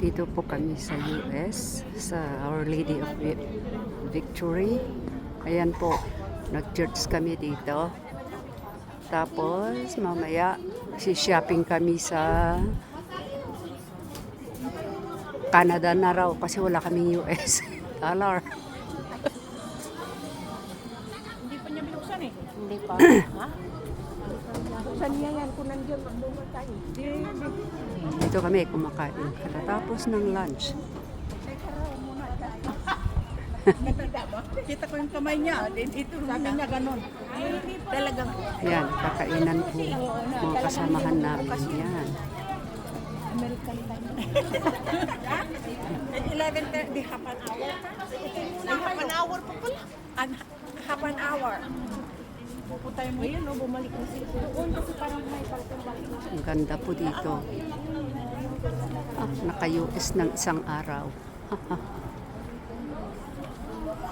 Dito po kami sa US, sa Our Lady of Victory. Ayan po, nag-church kami dito. Tapos, mamaya, shopping kami sa Canada na raw kasi wala kaming US dollar. Hindi pa niya binuksan eh. Hindi pa. Ha? Buksan niya yan kung nandiyan magdungan tayo. Dito kami kumakain. Katatapos ng lunch. Nakita ba? Kita ko yung kamay niya. Dito rin niya ganun. Talagang. Yan, kakainan po. Mga kasamahan namin. Yan. American time. 11:30, half an hour. Half an hour pa pala. Half an hour. Pupunta mo yun, no? Bumalik na sila. Doon kasi parang may balik na. Ang ganda po dito. Naka-US ng isang araw.